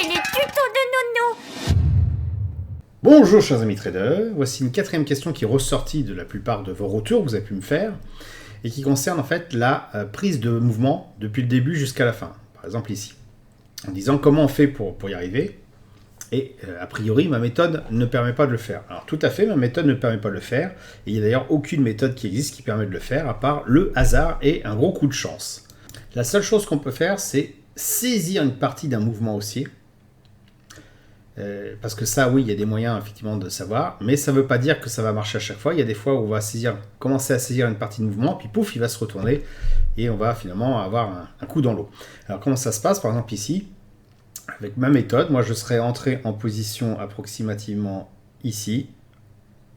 c'est les tutos de Nono. Bonjour chers amis traders, voici une quatrième question qui est ressortie de la plupart de vos retours que vous avez pu me faire et qui concerne en fait la prise de mouvement depuis le début jusqu'à la fin. Par exemple ici, en disant comment on fait pour y arriver et a priori ma méthode ne permet pas de le faire. Alors tout à fait, ma méthode ne permet pas de le faire et il n'y a d'ailleurs aucune méthode qui existe qui permet de le faire à part le hasard et un gros coup de chance. La seule chose qu'on peut faire c'est saisir une partie d'un mouvement haussier. Parce que ça, oui, il y a des moyens effectivement de savoir, mais ça ne veut pas dire que ça va marcher à chaque fois. Il y a des fois où on va commencer à saisir une partie de mouvement, puis pouf, il va se retourner et on va finalement avoir un coup dans l'eau. Alors comment ça se passe? Par exemple ici, avec ma méthode, moi je serais entré en position approximativement ici,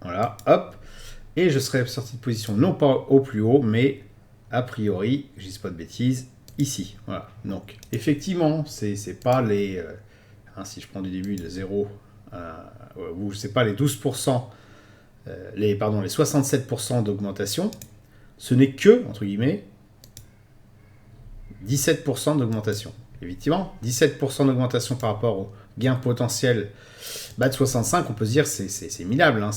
voilà, hop, et je serais sorti de position non pas au plus haut, mais a priori, je ne dis pas de bêtises, ici, voilà. Donc effectivement, c'est pas les... si je prends du début de 0, ou c'est pas les 12%, les 67% d'augmentation, ce n'est que, entre guillemets, 17% d'augmentation. Effectivement, 17% d'augmentation par rapport au gain potentiel de 65, on peut se dire c'est minable, hein,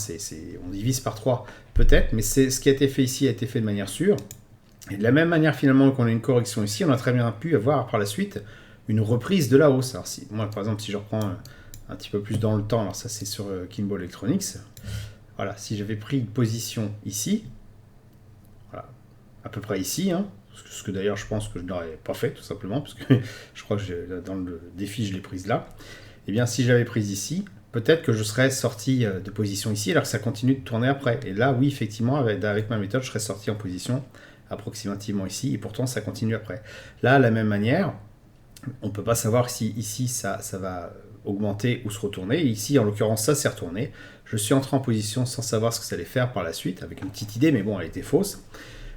on divise par 3 peut-être, mais ce qui a été fait ici a été fait de manière sûre. Et de la même manière finalement qu'on a une correction ici, on a très bien pu avoir par la suite une reprise de la hausse. Alors moi, par exemple, si je reprends un petit peu plus dans le temps, alors ça c'est sur Kimball Electronics, voilà, si j'avais pris une position ici, voilà, à peu près ici, hein, ce que d'ailleurs je pense que je n'aurais pas fait tout simplement, parce que je crois que dans le défi je l'ai prise là, et bien si j'avais prise ici, peut-être que je serais sorti de position ici, alors que ça continue de tourner après. Et là, oui, effectivement, avec ma méthode, je serais sorti en position approximativement ici, et pourtant ça continue après. Là, de la même manière, on ne peut pas savoir si ici ça va augmenter ou se retourner. Ici, en l'occurrence, ça s'est retourné. Je suis entré en position sans savoir ce que ça allait faire par la suite, avec une petite idée, mais bon, elle était fausse.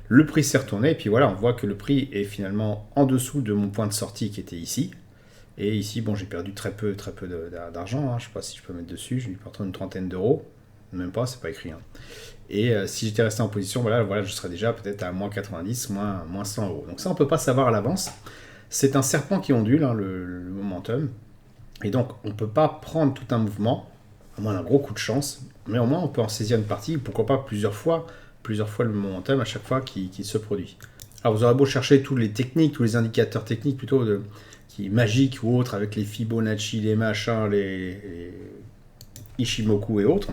Le prix s'est retourné, et puis voilà, on voit que le prix est finalement en dessous de mon point de sortie qui était ici. Et ici, bon, j'ai perdu très peu d'argent. Hein. Je ne sais pas si je peux mettre dessus. J'ai perdu une trentaine d'euros. Même pas, c'est pas écrit. Hein. Et si j'étais resté en position, voilà, je serais déjà peut-être à moins 90, moins 100 euros. Donc ça, on ne peut pas savoir à l'avance. C'est un serpent qui ondule, hein, le momentum. Et donc, on ne peut pas prendre tout un mouvement, à moins d'un gros coup de chance, mais au moins, on peut en saisir une partie, pourquoi pas plusieurs fois le momentum à chaque fois qu'il se produit. Alors, vous aurez beau chercher toutes les techniques, tous les indicateurs techniques plutôt qui magiques ou autres, avec les Fibonacci, les machins, les Ishimoku et autres,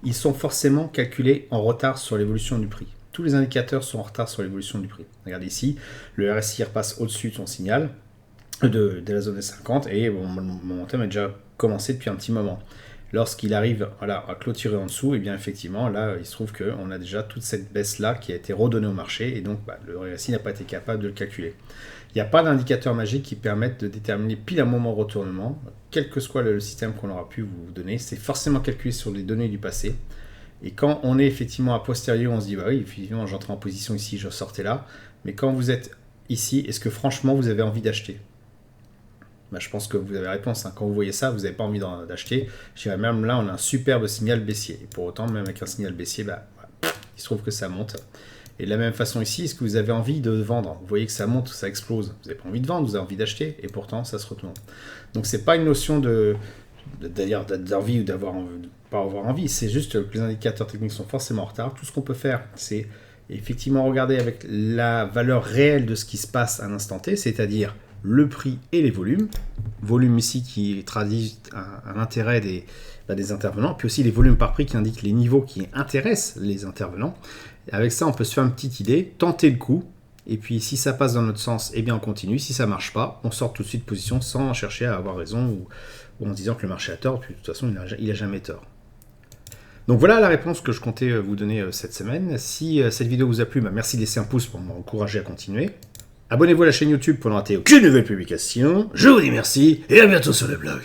ils sont forcément calculés en retard sur l'évolution du prix. Tous les indicateurs sont en retard sur l'évolution du prix. Regardez ici, le RSI repasse au-dessus de son signal de la zone des 50 et bon, mon momentum a déjà commencé depuis un petit moment. Lorsqu'il arrive à clôturer en dessous, et bien effectivement, là, il se trouve qu'on a déjà toute cette baisse-là qui a été redonnée au marché et donc le RSI n'a pas été capable de le calculer. Il n'y a pas d'indicateur magique qui permette de déterminer pile un moment de retournement, quel que soit le système qu'on aura pu vous donner. C'est forcément calculé sur les données du passé. Et quand on est effectivement à posteriori, on se dit, bah oui, effectivement, j'entrais en position ici, je sortais là. Mais quand vous êtes ici, est-ce que franchement, vous avez envie d'acheter? Je pense que vous avez la réponse. Hein. Quand vous voyez ça, vous n'avez pas envie d'acheter. Je dirais même là, on a un superbe signal baissier. Et pour autant, même avec un signal baissier, il se trouve que ça monte. Et de la même façon ici, est-ce que vous avez envie de vendre? Vous voyez que ça monte, ça explose. Vous n'avez pas envie de vendre, vous avez envie d'acheter. Et pourtant, ça se retourne. Donc, ce n'est pas une notion d'envie ou d'avoir pas avoir envie, c'est juste que les indicateurs techniques sont forcément en retard. Tout ce qu'on peut faire, c'est effectivement regarder avec la valeur réelle de ce qui se passe à l'instant T, c'est-à-dire le prix et les volumes. Volume ici qui traduit un intérêt des intervenants, puis aussi les volumes par prix qui indiquent les niveaux qui intéressent les intervenants. Et avec ça, on peut se faire une petite idée, tenter le coup, et puis si ça passe dans notre sens, eh bien on continue. Si ça ne marche pas, on sort tout de suite de position sans chercher à avoir raison ou en disant que le marché a tort, puis de toute façon, il n'a jamais tort. Donc voilà la réponse que je comptais vous donner cette semaine. Si cette vidéo vous a plu, merci de laisser un pouce pour m'encourager à continuer. Abonnez-vous à la chaîne YouTube pour ne rater aucune nouvelle publication. Je vous dis merci et à bientôt sur le blog.